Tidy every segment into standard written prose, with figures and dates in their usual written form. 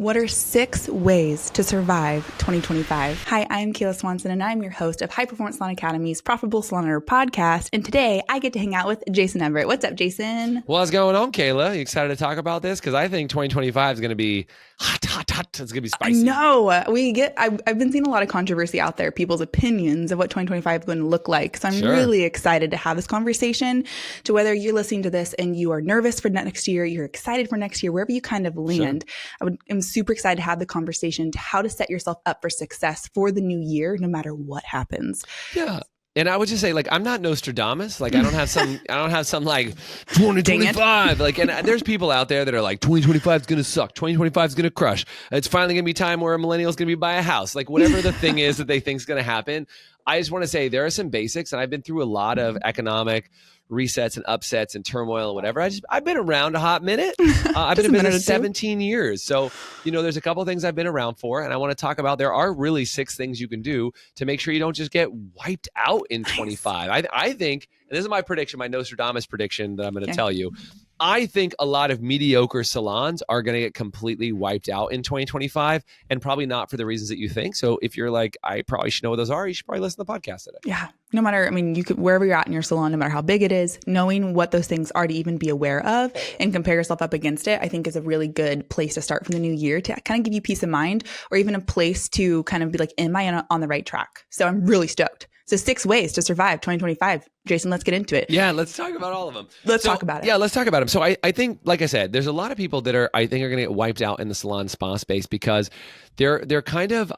What are 6 ways to survive 2025? Hi, I'm Kayla Swanson, and I'm your host of High Performance Salon Academy's Profitable Salon Owner Podcast. And today I get to hang out with Jason Everett. What's up, Jason? What's going on, Kayla? You excited to talk about this? Because I think 2025 is going to be hot. It's going to be spicy. No, I've been seeing a lot of controversy out there, people's opinions of what 2025 is going to look like. So I'm really excited to have this conversation, to whether you're listening to this and you are nervous for next year, you're excited for next year, wherever you kind of land. I'm super excited to have the conversation to how to set yourself up for success for the new year, no matter what happens. Yeah. And I would just say, like, I'm not Nostradamus. Like, I don't have some like 2025. Like, and there's people out there that are like, 2025 is going to suck. 2025 is going to crush. It's finally going to be time where a millennial is going to be buy a house. Like, whatever the thing is that they think is going to happen. I just want to say there are some basics, and I've been through a lot of economic resets and upsets and turmoil and whatever. I've been around a hot minute. I've been in business 17 years. So, there's a couple of things I've been around for, and I want to talk about. There are really 6 things you can do to make sure you don't just get wiped out in 25. I think, and this is my prediction, my Nostradamus prediction that I'm going to tell you. I think a lot of mediocre salons are going to get completely wiped out in 2025, and probably not for the reasons that you think. So if you're like, I probably should know what those are, you should probably listen to the podcast today. Yeah. No matter, you could, wherever you're at in your salon, no matter how big it is, knowing what those things are to even be aware of and compare yourself up against it, I think is a really good place to start for the new year, to kind of give you peace of mind, or even a place to kind of be like, am I on the right track? So I'm really stoked. So 6 ways to survive 2025. Jason, let's get into it. Yeah, let's talk about all of them. Let's talk about it. Yeah, let's talk about them. So I think, like I said, there's a lot of people that are going to get wiped out in the salon spa space because they're kind of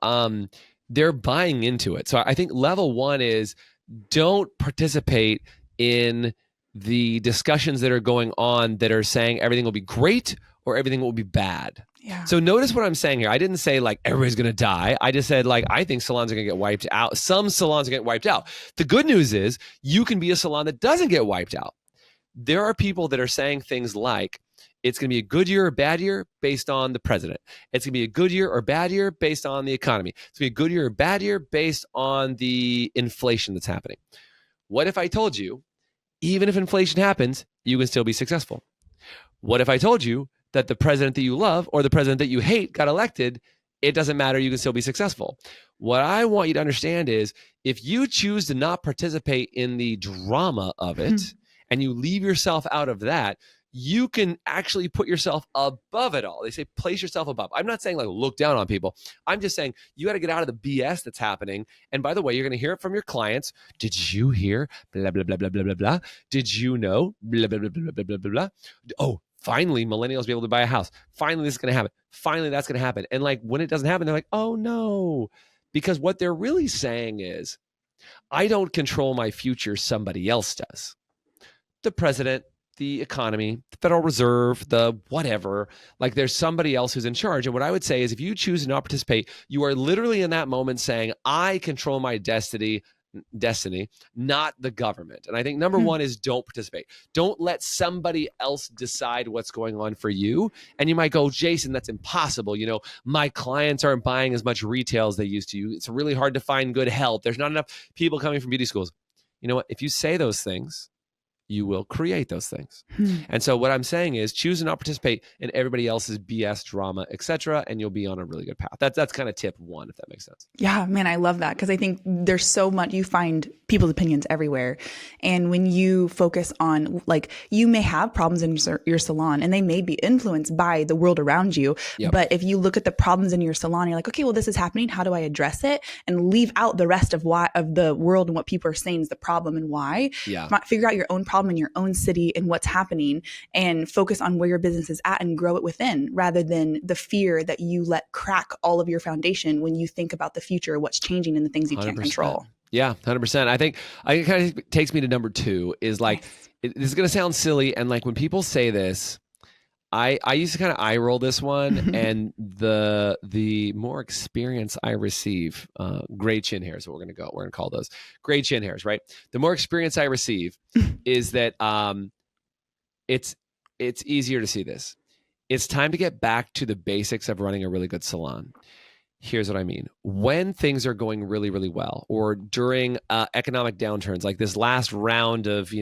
they're buying into it. So I think level 1 is don't participate in the discussions that are going on that are saying everything will be great or everything will be bad. Yeah. So notice what I'm saying here. I didn't say like everybody's going to die. I just said like I think salons are going to get wiped out. Some salons are going to get wiped out. The good news is you can be a salon that doesn't get wiped out. There are people that are saying things like it's going to be a good year or bad year based on the president. It's going to be a good year or bad year based on the economy. It's going to be a good year or bad year based on the inflation that's happening. What if I told you, even if inflation happens, you can still be successful? What if I told you that the president that you love or the president that you hate got elected? It doesn't matter. You can still be successful. What I want you to understand is if you choose to not participate in the drama of it and you leave yourself out of that, you can actually put yourself above it all. They say place yourself above. I'm not saying like look down on people. I'm just saying you got to get out of the BS that's happening. And by the way, you're going to hear it from your clients. Did you hear? Blah, blah, blah, blah, blah, blah, blah. Did you know? Blah, blah, blah, blah, blah, blah, blah, blah. Oh, finally, millennials be able to buy a house. Finally, this is going to happen. Finally, that's going to happen. And like when it doesn't happen, they're like, oh no. Because what they're really saying is, I don't control my future. Somebody else does. The president, the economy, the Federal Reserve, the whatever, like there's somebody else who's in charge. And what I would say is if you choose to not participate, you are literally in that moment saying, I control my destiny, not the government. And I think number 1 is don't participate. Don't let somebody else decide what's going on for you. And you might go, Jason, that's impossible. My clients aren't buying as much retail as they used to. It's really hard to find good help. There's not enough people coming from beauty schools. You know what? If you say those things, you will create those things. And so what I'm saying is choose to not participate in everybody else's BS drama, etc., and you'll be on a really good path. That's kind of tip 1, if that makes sense. Yeah, man, I love that because I think there's so much, you find people's opinions everywhere. And when you focus on, like, you may have problems in your salon and they may be influenced by the world around you. Yep. But if you look at the problems in your salon, you're like, okay, well, this is happening. How do I address it? And leave out the rest of the world and what people are saying is the problem and why. Yeah. Figure out your own problem in your own city and what's happening and focus on where your business is at and grow it within, rather than the fear that you let crack all of your foundation when you think about the future, what's changing and the things you 100%. Can't control. Yeah, 100%. I think it kind of takes me to number 2 is like, this is going to sound silly. And like when people say this, I used to kind of eye roll this one, and the more experience I receive, gray chin hairs, what we're going to call those gray chin hairs, right? The more experience I receive is that it's easier to see this. It's time to get back to the basics of running a really good salon. Here's what I mean. When things are going really, really well, or during economic downturns, like this last round of,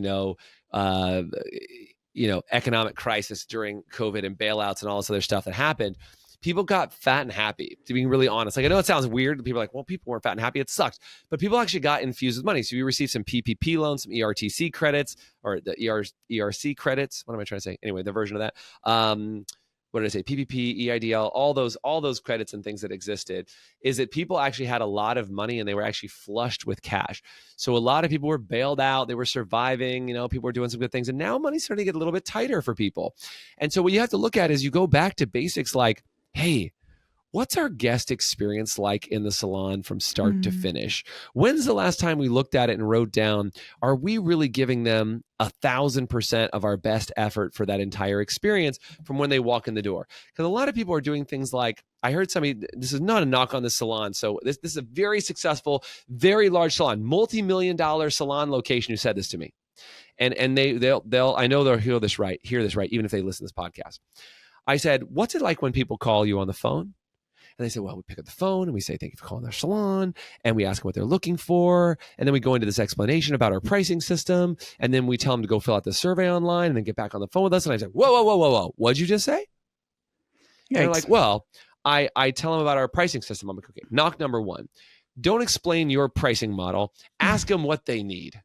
economic crisis during COVID and bailouts and all this other stuff that happened, People got fat and happy, to be really honest. Like, I know it sounds weird. People are like, well, people weren't fat and happy. It sucked. But people actually got infused with money. So we received some PPP loans, some ERTC credits, or the ERC credits. What am I trying to say? Anyway, the version of that. What did I say? PPP, EIDL, all those credits and things that existed, is that people actually had a lot of money and they were actually flushed with cash. So a lot of people were bailed out. They were surviving. People were doing some good things. And now money's starting to get a little bit tighter for people. And so what you have to look at is you go back to basics like, hey, what's our guest experience like in the salon from start to finish? When's the last time we looked at it and wrote down, are we really giving them 1,000% of our best effort for that entire experience from when they walk in the door? Because a lot of people are doing things like, I heard somebody, this is not a knock on the salon. So this is a very successful, very large salon, multi-million-dollar salon location who said this to me. And they'll I know they'll hear this right, even if they listen to this podcast. I said, what's it like when people call you on the phone? And they say, well, we pick up the phone and we say, thank you for calling our salon. And we ask them what they're looking for. And then we go into this explanation about our pricing system. And then we tell them to go fill out the survey online and then get back on the phone with us. And I say, whoa. What'd you just say? And they're like, well, I tell them about our pricing system. I'm like, okay, knock number one. Don't explain your pricing model. Ask them what they need.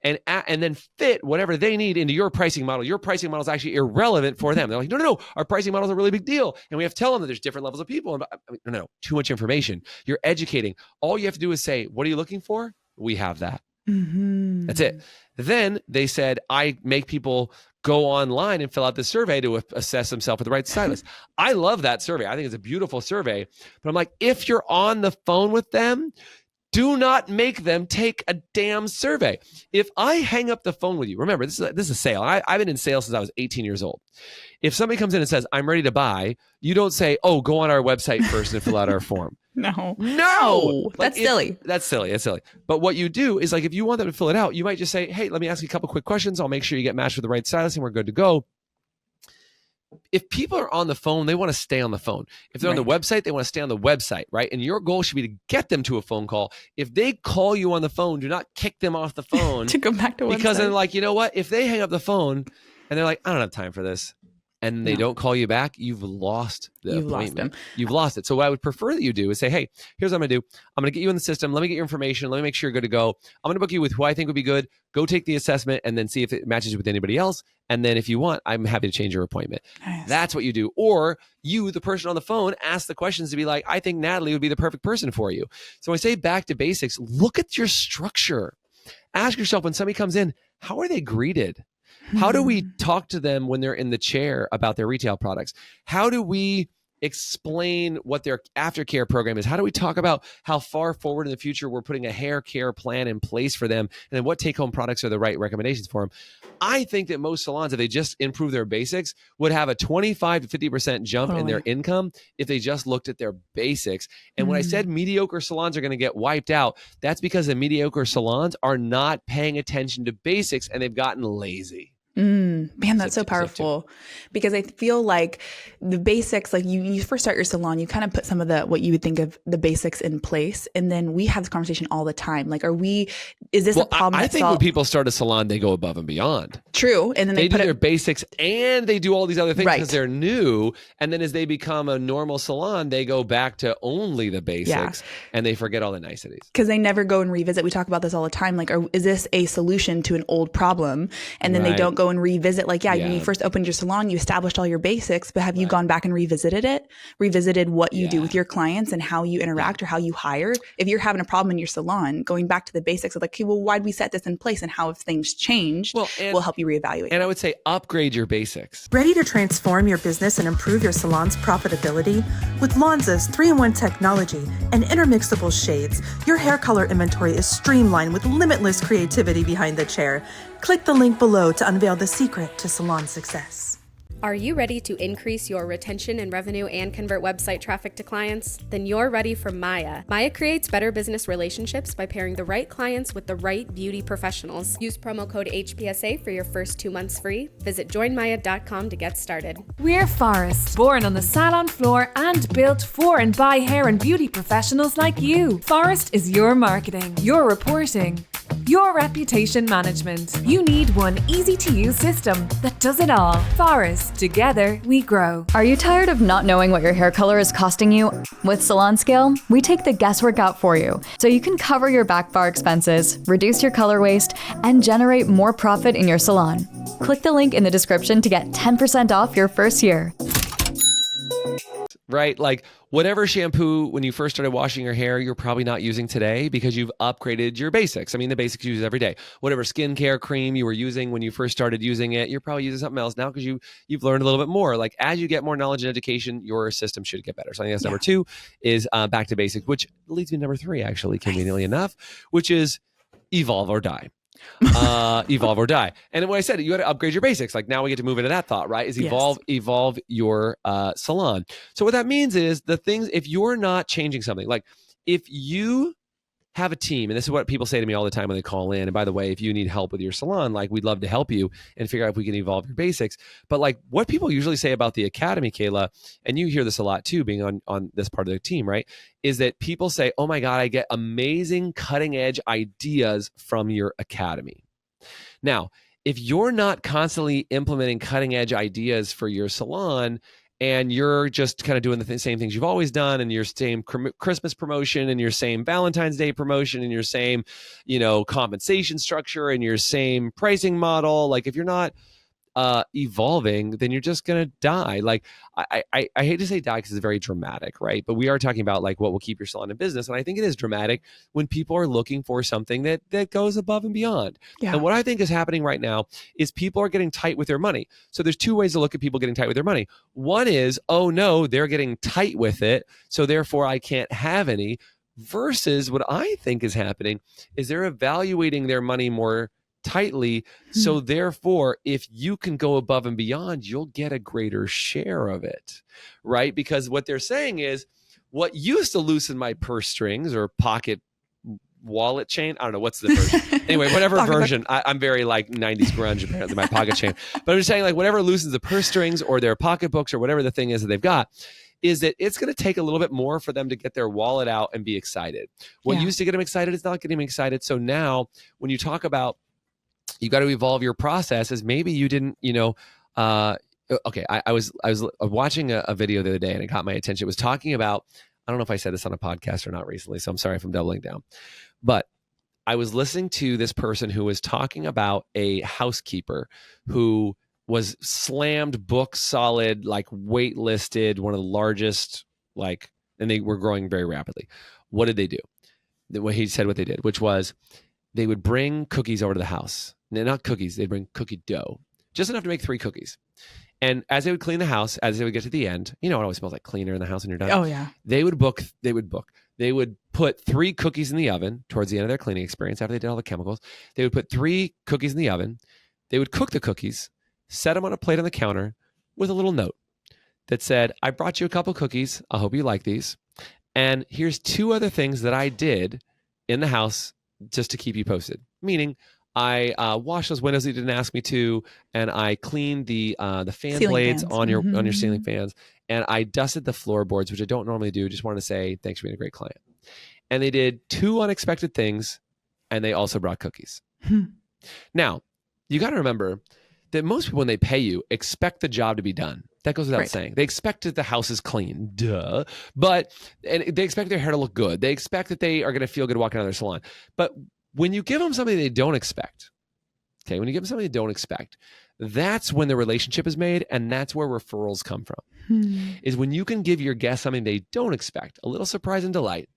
And then fit whatever they need into your pricing model. Your pricing model is actually irrelevant for them. They're like, no, our pricing model is a really big deal. And we have to tell them that there's different levels of people. And no, too much information. You're educating. All you have to do is say, what are you looking for? We have that. Mm-hmm. That's it. Then they said, I make people go online and fill out the survey to assess themselves with the right stylist. I love that survey. I think it's a beautiful survey. But I'm like, if you're on the phone with them, do not make them take a damn survey. If I hang up the phone with you, remember, this is a sale. I've been in sales since I was 18 years old. If somebody comes in and says, I'm ready to buy, you don't say, oh, go on our website first and fill out our form. No. Like, that's silly. That's silly. But what you do is, like, if you want them to fill it out, you might just say, hey, let me ask you a couple quick questions. I'll make sure you get matched with the right stylist and we're good to go. If people are on the phone, they want to stay on the phone. If they're on the website, they want to stay on the website, right? And your goal should be to get them to a phone call. If they call you on the phone, do not kick them off the phone to go back to website. Because they're like, you know what? If they hang up the phone and they're like, I don't have time for this, and they don't call you back, you've lost the appointment. You've lost it. So what I would prefer that you do is say, hey, here's what I'm going to do. I'm going to get you in the system. Let me get your information. Let me make sure you're good to go. I'm going to book you with who I think would be good. Go take the assessment and then see if it matches with anybody else. And then if you want, I'm happy to change your appointment. Nice. That's what you do. Or you, the person on the phone, ask the questions to be like, I think Natalie would be the perfect person for you. So when I say back to basics, look at your structure. Ask yourself, when somebody comes in, how are they greeted? How do we talk to them when they're in the chair about their retail products? How do we explain what their aftercare program is? How do we talk about how far forward in the future we're putting a hair care plan in place for them? And then what take-home products are the right recommendations for them? I think that most salons, if they just improve their basics, would have a 25 to 50% jump in their income if they just looked at their basics. And when I said mediocre salons are going to get wiped out, that's because the mediocre salons are not paying attention to basics and they've gotten lazy. Man, that's so powerful, because I feel like the basics, like you first start your salon, you kind of put some of the, what you would think of the basics in place. And then we have this conversation all the time. Like, is this a problem? I think when people start a salon, they go above and beyond. True. And then they do their basics and they do all these other things because they're new. And then as they become a normal salon, they go back to only the basics and they forget all the niceties. Because they never go and revisit. We talk about this all the time. Like, is this a solution to an old problem? And then they don't go and revisit. Like, when you first opened your salon, you established all your basics, but have you gone back and revisited what you do with your clients and how you interact or how you hire? If you're having a problem in your salon, going back to the basics of like, okay, well, why'd we set this in place and how have things changed will help you reevaluate. And I would say upgrade your basics. Ready to transform your business and improve your salon's profitability? With Lonza's 3-in-1 technology and intermixable shades, your hair color inventory is streamlined with limitless creativity behind the chair. Click the link below to unveil the secret to salon success. Are you ready to increase your retention and revenue and convert website traffic to clients? Then you're ready for Maya. Maya creates better business relationships by pairing the right clients with the right beauty professionals. Use promo code HPSA for your first 2 months free. Visit joinmaya.com to get started. We're Forest, born on the salon floor and built for and by hair and beauty professionals like you. Forest is your marketing, your reporting, Your reputation management. You need one easy-to-use system that does it all. Forest. Together, we grow. Are you tired of not knowing what your hair color is costing you? With Salon Scale, we take the guesswork out for you, so you can cover your back bar expenses, reduce your color waste, and generate more profit in your salon. Click the link in the description to get 10% off your first year. Right? Like whatever shampoo when you first started washing your hair, you're probably not using today because you've upgraded your basics. I mean, the basics you use every day. Whatever skincare cream you were using when you first started using it, you're probably using something else now because you've learned a little bit more. Like as you get more knowledge and education, your system should get better. So I think that's number 2 is back to basics, which leads me to number 3, actually, conveniently enough, which is evolve or die. Evolve or die. And when I said it, you got to upgrade your basics. Like now we get to move into that thought, right? Is evolve your salon. So what that means is the things, if you're not changing something, like if you have a team, and this is what people say to me all the time when they call in. And by the way, if you need help with your salon, like we'd love to help you and figure out if we can evolve your basics. But like what people usually say about the academy, Kayla, and you hear this a lot too, being on this part of the team, right? Is that people say, oh my God, I get amazing cutting edge ideas from your academy. Now, if you're not constantly implementing cutting edge ideas for your salon, and you're just kind of doing the same things you've always done, and your same Christmas promotion, and your same Valentine's Day promotion, and your same, compensation structure, and your same pricing model. Like if you're not evolving, then you're just gonna die. Like I hate to say die because it's very dramatic, right? But we are talking about like what will keep your salon in business, and I think it is dramatic when people are looking for something that goes above and beyond. Yeah. And what I think is happening right now is people are getting tight with their money. So there's 2 ways to look at people getting tight with their money. One is, oh no, they're getting tight with it, so therefore I can't have any. Versus what I think is happening is they're evaluating their money more tightly. So therefore, if you can go above and beyond, you'll get a greater share of it, right? Because what they're saying is what used to loosen my purse strings or pocket wallet chain. I don't know what's the version. Anyway, whatever version. I'm very like 90s grunge apparently, my pocket chain. But I'm just saying like whatever loosens the purse strings or their pocketbooks or whatever the thing is that they've got, is that it's going to take a little bit more for them to get their wallet out and be excited. What used to get them excited is not getting them excited. So now when you talk about you got to evolve your processes. Maybe you didn't, okay. I was watching a video the other day and it caught my attention. It was talking about, I don't know if I said this on a podcast or not recently, so I'm sorry if I'm doubling down, but I was listening to this person who was talking about a housekeeper who was slammed book solid, like waitlisted, one of the largest, like, and they were growing very rapidly. What did they do? What he said what they did, which was they would bring cookies over to the house. No, not cookies. They'd bring cookie dough, just enough to make 3 cookies. And as they would clean the house, as they would get to the end, it always smells like cleaner in the house when you're done. Oh yeah. They would put 3 cookies in the oven towards the end of their cleaning experience after they did all the chemicals. They would put 3 cookies in the oven. They would cook the cookies, set them on a plate on the counter with a little note that said, I brought you a couple cookies. I hope you like these. And here's 2 other things that I did in the house just to keep you posted. Meaning, I washed those windows that you didn't ask me to, and I cleaned the fan ceiling blades fans. on your ceiling fans, and I dusted the floorboards, which I don't normally do. Just want to say thanks for being a great client. And they did 2 unexpected things, and they also brought cookies. Now, you got to remember that most people, when they pay you, expect the job to be done. That goes without saying. They expect that the house is clean, duh. And they expect their hair to look good. They expect that they are going to feel good walking out of their salon. But when you give them something they don't expect, that's when the relationship is made, and that's where referrals come from. Is when you can give your guests something they don't expect, a little surprise and delight.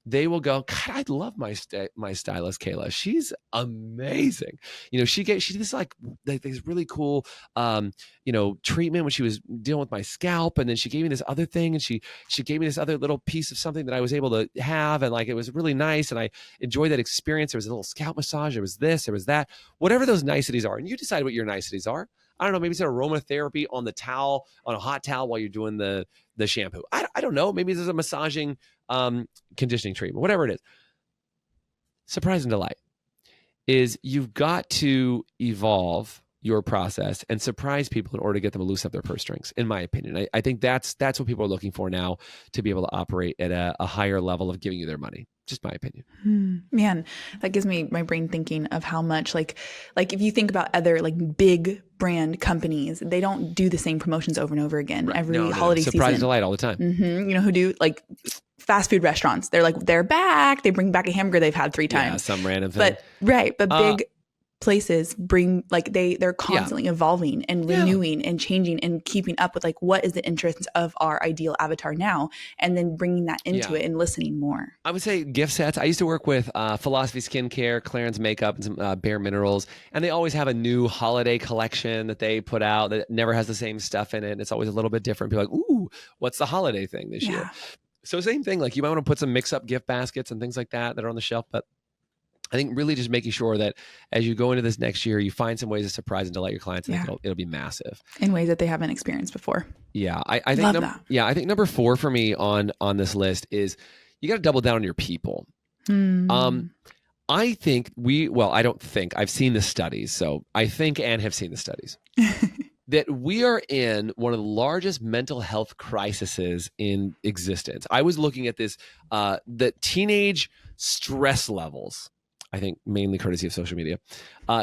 They will go, God, I love my stylist, Kayla. She's amazing. She did this like this really cool, treatment when she was dealing with my scalp. And then she gave me this other thing, and she gave me this other little piece of something that I was able to have. And like, it was really nice. And I enjoyed that experience. There was a little scalp massage. There was this, there was that, whatever those niceties are. And you decide what your niceties are. I don't know, maybe it's an aromatherapy on the towel, on a hot towel while you're doing the shampoo. I don't know. Maybe there's a massaging conditioning treatment, whatever it is. Surprise and delight is you've got to evolve your process and surprise people in order to get them to loosen up their purse strings, in my opinion. I think that's what people are looking for now, to be able to operate at a higher level of giving you their money. Just my opinion. Man, that gives me my brain thinking of how much like if you think about other like big brand companies, they don't do the same promotions over and over again every holiday Surprise season. and delight all the time. You know who do like fast food restaurants? They're back. They bring back a hamburger they've had 3 times. Yeah, some random thing. But big places bring like they're constantly evolving and renewing and changing and keeping up with like what is the interest of our ideal avatar now, and then bringing that into it and listening more. I would say gift sets. I used to work with Philosophy Skincare, Clarence Makeup, and some Bare Minerals, and they always have a new holiday collection that they put out that never has the same stuff in it. And it's always a little bit different. People are like, ooh, what's the holiday thing this year? So same thing, like you might want to put some mix up gift baskets and things like that are on the shelf, but I think really just making sure that as you go into this next year, you find some ways to surprise and delight your clients. And it'll be massive in ways that they haven't experienced before. Yeah, I think I think number 4 for me on this list is you got to double down on your people. I think I don't think I've seen the studies, so I think and have seen the studies that we are in one of the largest mental health crises in existence. I was looking at this, the teenage stress levels. I think mainly courtesy of social media,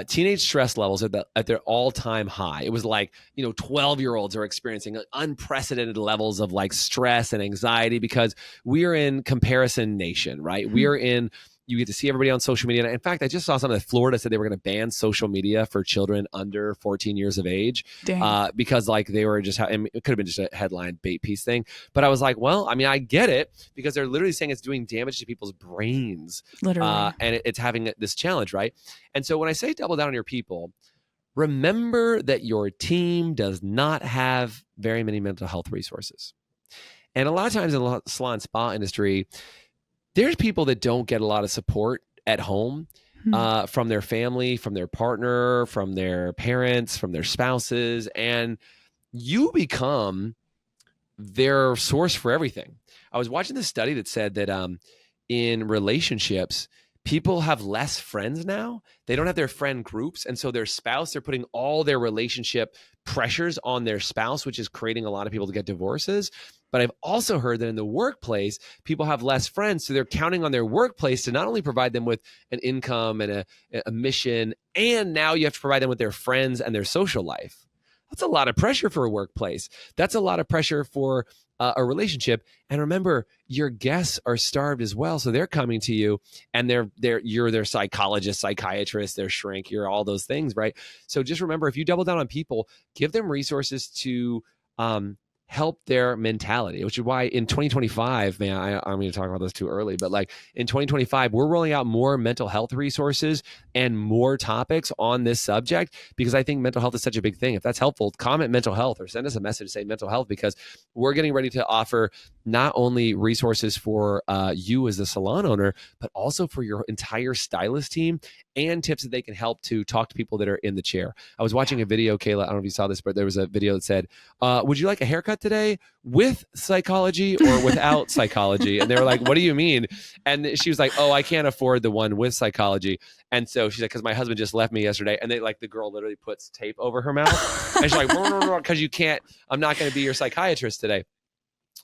teenage stress levels are at their all-time high. It was like, 12-year-olds are experiencing unprecedented levels of like stress and anxiety because we are in comparison nation, right? Mm-hmm. We are in, you get to see everybody on social media. And in fact, I just saw something that Florida said they were going to ban social media for children under 14 years of age because like they were just, it could have been just a headline bait piece thing. But I was like, well, I mean, I get it because they're literally saying it's doing damage to people's brains. Literally. And it's having this challenge, right? And so when I say double down on your people, remember that your team does not have very many mental health resources. And a lot of times in the salon spa industry, there's people that don't get a lot of support at home from their family, from their partner, from their parents, from their spouses, and you become their source for everything. I was watching this study that said that in relationships, people have less friends now. They don't have their friend groups. And so their spouse, they're putting all their relationship pressures on their spouse, which is creating a lot of people to get divorces. But I've also heard that in the workplace, people have less friends. So they're counting on their workplace to not only provide them with an income and a mission, and now you have to provide them with their friends and their social life. That's a lot of pressure for a workplace. That's a lot of pressure for a relationship. And remember, your guests are starved as well. So they're coming to you and you're their psychologist, psychiatrist, their shrink, you're all those things, right? So just remember, if you double down on people, give them resources to help their mentality, which is why in 2025, man, I'm going to talk about this too early, but like in 2025, we're rolling out more mental health resources and more topics on this subject because I think mental health is such a big thing. If that's helpful, comment mental health or send us a message, say mental health, because we're getting ready to offer not only resources for you as the salon owner, but also for your entire stylist team and tips that they can help to talk to people that are in the chair. I was watching a video, Kayla, I don't know if you saw this, but there was a video that said, would you like a haircut today with psychology or without psychology? And they were like, what do you mean? And she was like, oh, I can't afford the one with psychology. And so she's like, because my husband just left me yesterday. And they like, the girl literally puts tape over her mouth. And she's like, because you can't, I'm not going to be your psychiatrist today.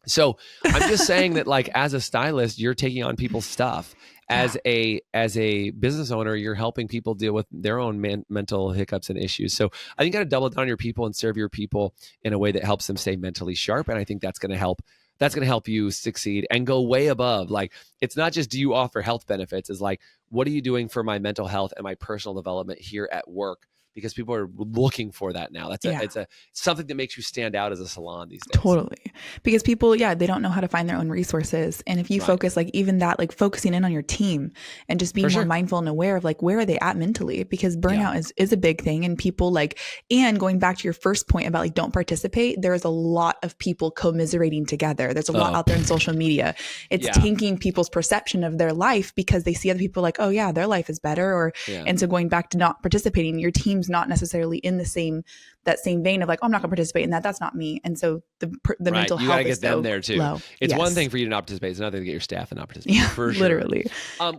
So I'm just saying that like, as a stylist, you're taking on people's stuff. As a business owner, you're helping people deal with their own mental hiccups and issues. So I think you got to double down on your people and serve your people in a way that helps them stay mentally sharp. And I think that's going to help. That's going to help you succeed and go way above. Like, it's not just, do you offer health benefits? It's like, what are you doing for my mental health and my personal development here at work? Because people are looking for that now. It's something that makes you stand out as a salon these days. Totally. Because people, they don't know how to find their own resources. And if you focus, like even that, like focusing in on your team and just being more mindful and aware of like, where are they at mentally? Because burnout is a big thing. And people like, and going back to your first point about like, don't participate, there's a lot of people commiserating together. There's a lot out there in social media. It's tanking people's perception of their life because they see other people like, oh yeah, their life is better. And so going back to not participating, your team's sometimes not necessarily in that same vein of like, oh, I'm not going to participate in that. That's not me. And so the mental you health gotta is get them so there too. low. It's Yes. one thing for you to not participate. It's another thing to get your staff to not participate. Yeah, for sure. literally.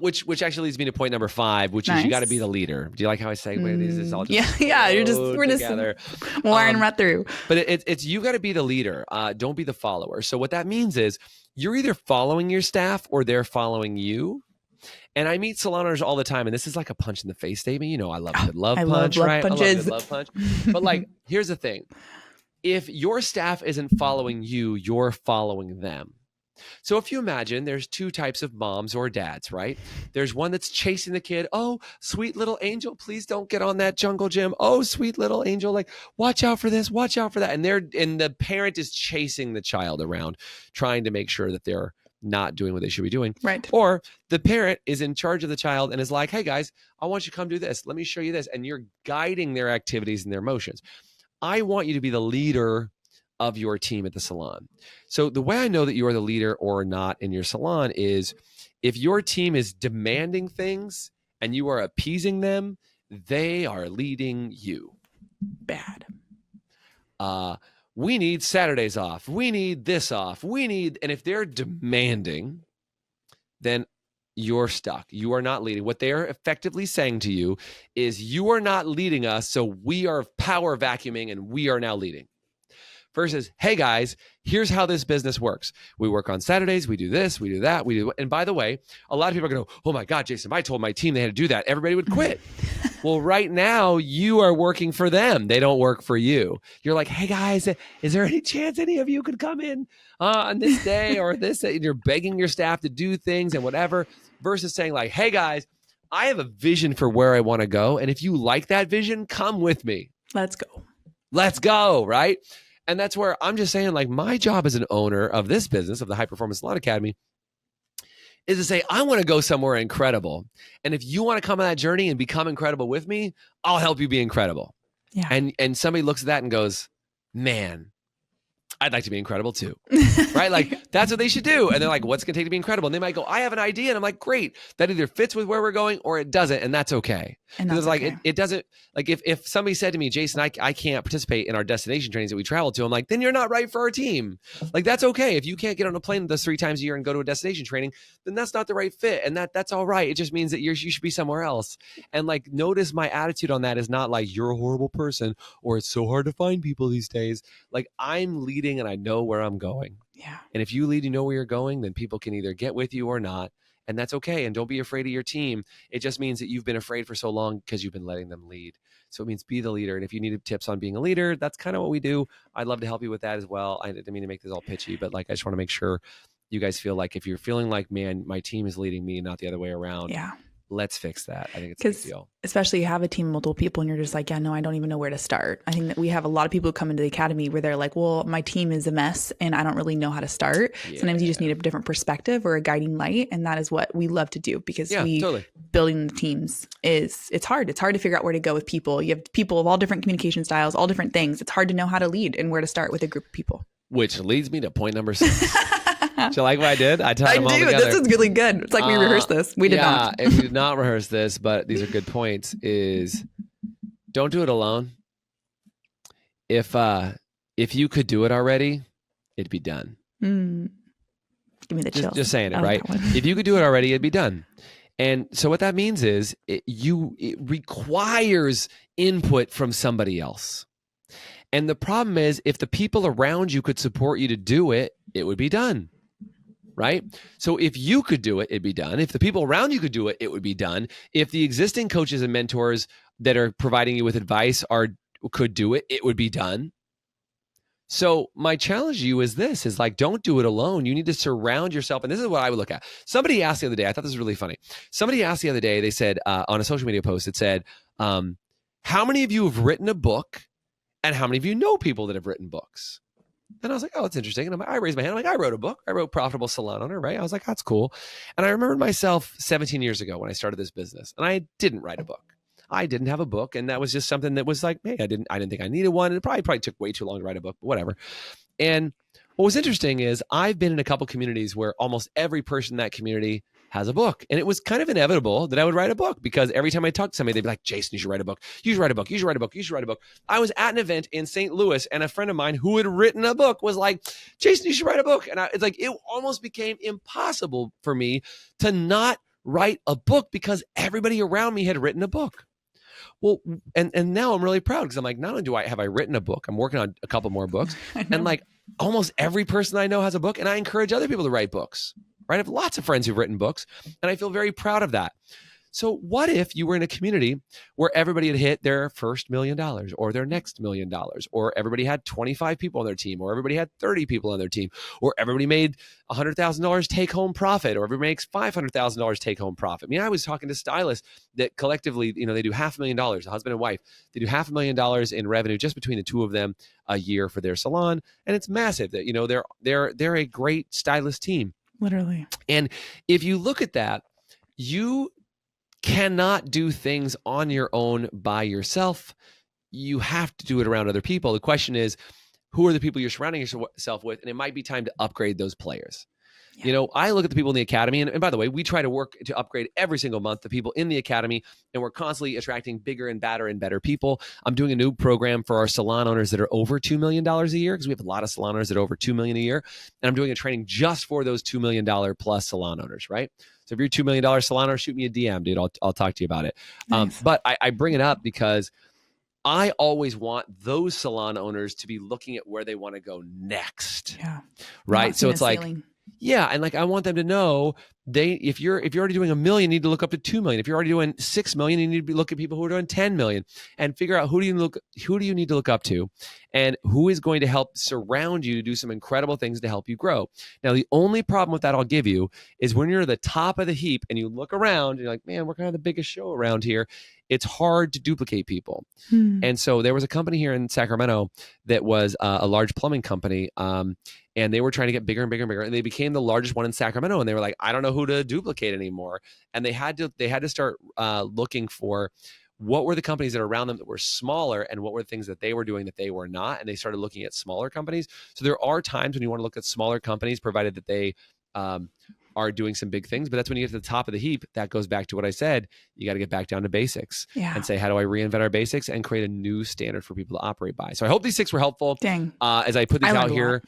Which actually leads me to point number 5, which is Nice. you got to be the leader. Do you like how I segue these? It's all just Yeah. We're just together. wiring right through. But it's you got to be the leader. Don't be the follower. So what that means is you're either following your staff or they're following you. And I meet salon owners all the time, and this is like a punch in the face statement. You know, I love a good love punch, right? I love a good love punch. But like, here's the thing. If your staff isn't following you, you're following them. So if you imagine there's 2 types of moms or dads, right? There's one that's chasing the kid. Oh, sweet little angel, please don't get on that jungle gym. Oh, sweet little angel, like watch out for this, watch out for that. And the parent is chasing the child around, trying to make sure that they're not doing what they should be doing. Right. Or the parent is in charge of the child and is like, hey guys, I want you to come do this. Let me show you this. And you're guiding their activities and their motions. I want you to be the leader of your team at the salon. So the way I know that you are the leader or not in your salon is if your team is demanding things and you are appeasing them, they are leading you. Bad. We need Saturdays off. We need this off. And if they're demanding, then you're stuck. You are not leading. What they are effectively saying to you is you are not leading us, so we are power vacuuming and we are now leading. Versus, hey guys, here's how this business works. We work on Saturdays. We do this. We do that. We do. And by the way, a lot of people are going to go, oh my God, Jason, if I told my team they had to do that, everybody would quit. Well, right now you are working for them. They don't work for you. You're like, hey guys, is there any chance any of you could come in on this day or this day? And you're begging your staff to do things and whatever, versus saying like, hey guys, I have a vision for where I want to go. And if you like that vision, come with me. Let's go. Let's go. Right. And that's where I'm just saying, like, my job as an owner of this business, of the High Performance Salon Academy, is to say, I want to go somewhere incredible. And if you want to come on that journey and become incredible with me, I'll help you be incredible. Yeah. And somebody looks at that and goes, man, I'd like to be incredible too. Right? Like, that's what they should do. And they're like, what's it going to take to be incredible? And they might go, I have an idea. And I'm like, great. That either fits with where we're going or it doesn't. And that's okay. And Because that's like, okay. it doesn't, like if somebody said to me, Jason, I can't participate in our destination trainings that we travel to, I'm like, then you're not right for our team. Like, that's okay. If you can't get on a plane with us 3 times a year and go to a destination training, then that's not the right fit. And that's all right. It just means that you should be somewhere else. And like, notice my attitude on that is not like, you're a horrible person or it's so hard to find people these days. Like, I'm leading and I know where I'm going. Yeah. And if you lead, you know where you're going, then people can either get with you or not. And that's okay. And don't be afraid of your team. It just means that you've been afraid for so long because you've been letting them lead. So it means be the leader. And if you need tips on being a leader, that's kind of what we do. I'd love to help you with that as well. I didn't mean to make this all pitchy, but like, I just want to make sure you guys feel like if you're feeling like, man, my team is leading me, not the other way around. Yeah. Let's fix that. I think it's a big deal. Especially you have a team of multiple people and you're just like, yeah, no, I don't even know where to start. I think that we have a lot of people who come into the academy where they're like, well, my team is a mess and I don't really know how to start. Yeah. Sometimes you just need a different perspective or a guiding light. And that is what we love to do because building the teams it's hard. It's hard to figure out where to go with people. You have people of all different communication styles, all different things. It's hard to know how to lead and where to start with a group of people. Which leads me to point number 6. Do you like what I did? I tied them all together. This is really good. It's like we rehearsed this. We did not. Yeah, we did not rehearse this, but these are good points. Is don't do it alone. If you could do it already, it'd be done. Give me the chills. Just saying it, right? If you could do it already, it'd be done. And so what that means is it requires input from somebody else. And the problem is if the people around you could support you to do it, it would be done. Right? So if you could do it, it'd be done. If the people around you could do it, it would be done. If the existing coaches and mentors that are providing you with advice could do it, it would be done. So my challenge to you is this, is like, don't do it alone. You need to surround yourself. And this is what I would look at. Somebody asked the other day, I thought this was really funny. Somebody asked the other day, they said on a social media post, it said, how many of you have written a book and how many of you know people that have written books? And I was like, oh, that's interesting. And I raised my hand. I'm like, I wrote a book. I wrote Profitable Salon Owner, right? I was like, that's cool. And I remembered myself 17 years ago when I started this business and I didn't write a book. I didn't have a book. And that was just something that was like, hey, I didn't think I needed one. And it probably took way too long to write a book, but whatever. And what was interesting is I've been in a couple communities where almost every person in that community has a book. And it was kind of inevitable that I would write a book because every time I talked to somebody, they'd be like, Jason, you should write a book. You should write a book. You should write a book. You should write a book. I was at an event in St. Louis and a friend of mine who had written a book was like, Jason, you should write a book. And it's like, it almost became impossible for me to not write a book because everybody around me had written a book. Well, and now I'm really proud because I'm like, not only have I written a book, I'm working on a couple more books, and like almost every person I know has a book, and I encourage other people to write books, right? I have lots of friends who've written books, and I feel very proud of that. So what if you were in a community where everybody had hit their first $1 million or their next $1 million, or everybody had 25 people on their team, or everybody had 30 people on their team, or everybody made $100,000 take home profit, or everybody makes $500,000 take home profit. I mean, I was talking to stylists that collectively, they do $500,000, a husband and wife, they do $500,000 in revenue just between the two of them a year for their salon. And it's massive that, they're a great stylist team. Literally. And if you look at that, you cannot do things on your own by yourself. You have to do it around other people. The question is, who are the people you're surrounding yourself with? And it might be time to upgrade those players. Yeah. I look at the people in the academy, and by the way, we try to work to upgrade every single month the people in the academy, and we're constantly attracting bigger and badder and better people. I'm doing a new program for our salon owners that are over $2 million a year, because we have a lot of salon owners that are over $2 million a year, and I'm doing a training just for those $2 million plus salon owners, right? So if you're a $2 million salon owner, shoot me a DM, dude. I'll talk to you about it. Nice. But I bring it up because I always want those salon owners to be looking at where they want to go next. Yeah. Right. So it's like, yeah. And like, I want them to know if you're already doing $1 million, you need to look up to 2 million. If you're already doing 6 million, you need to look at people who are doing 10 million and figure out who do you need to look up to and who is going to help surround you to do some incredible things to help you grow. Now, the only problem with that I'll give you is when you're at the top of the heap and you look around and you're like, man, we're kind of the biggest show around here. It's hard to duplicate people. And so there was a company here in Sacramento that was a large plumbing company. And they were trying to get bigger and bigger and bigger. And they became the largest one in Sacramento. And they were like, I don't know who to duplicate anymore. And they had to start looking for what were the companies that are around them that were smaller and what were the things that they were doing that they were not. And they started looking at smaller companies. So there are times when you want to look at smaller companies, provided that they are doing some big things. But that's when you get to the top of the heap. That goes back to what I said. You got to get back down to basics and say, how do I reinvent our basics and create a new standard for people to operate by? So I hope these 6 were helpful. As I put these out here,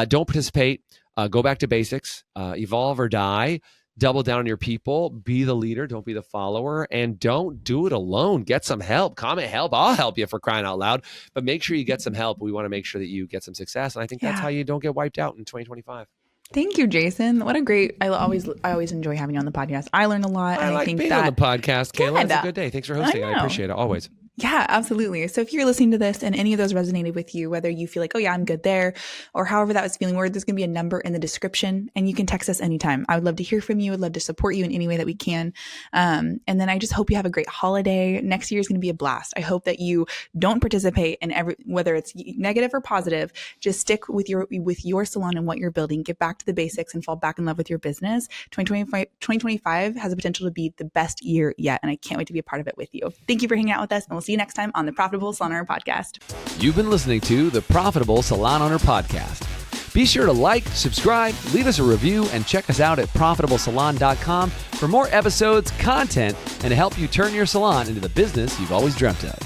don't participate. Go back to basics. Evolve or die. Double down on your people. Be the leader. Don't be the follower. And don't do it alone. Get some help. Comment help. I'll help you, for crying out loud. But make sure you get some help. We want to make sure that you get some success. And I think that's how you don't get wiped out in 2025. Thank you, Jason. What a great, I always enjoy having you on the podcast. I learn a lot. I like being on the podcast, Kayla. It's a good day. Thanks for hosting. I appreciate it always. Yeah, absolutely. So if you're listening to this and any of those resonated with you, whether you feel like, oh yeah, I'm good there, or however that was feeling, there's going to be a number in the description and you can text us anytime. I would love to hear from you. I'd love to support you in any way that we can. And then I just hope you have a great holiday. Next year is going to be a blast. I hope that you don't participate in whether it's negative or positive, just stick with your salon and what you're building, get back to the basics and fall back in love with your business. 2025 has the potential to be the best year yet. And I can't wait to be a part of it with you. Thank you for hanging out with us, and we'll see you next time on the Profitable Salon Owner Podcast. You've been listening to the Profitable Salon Owner Podcast. Be sure to like, subscribe, leave us a review, and check us out at profitablesalon.com for more episodes, content, and to help you turn your salon into the business you've always dreamt of.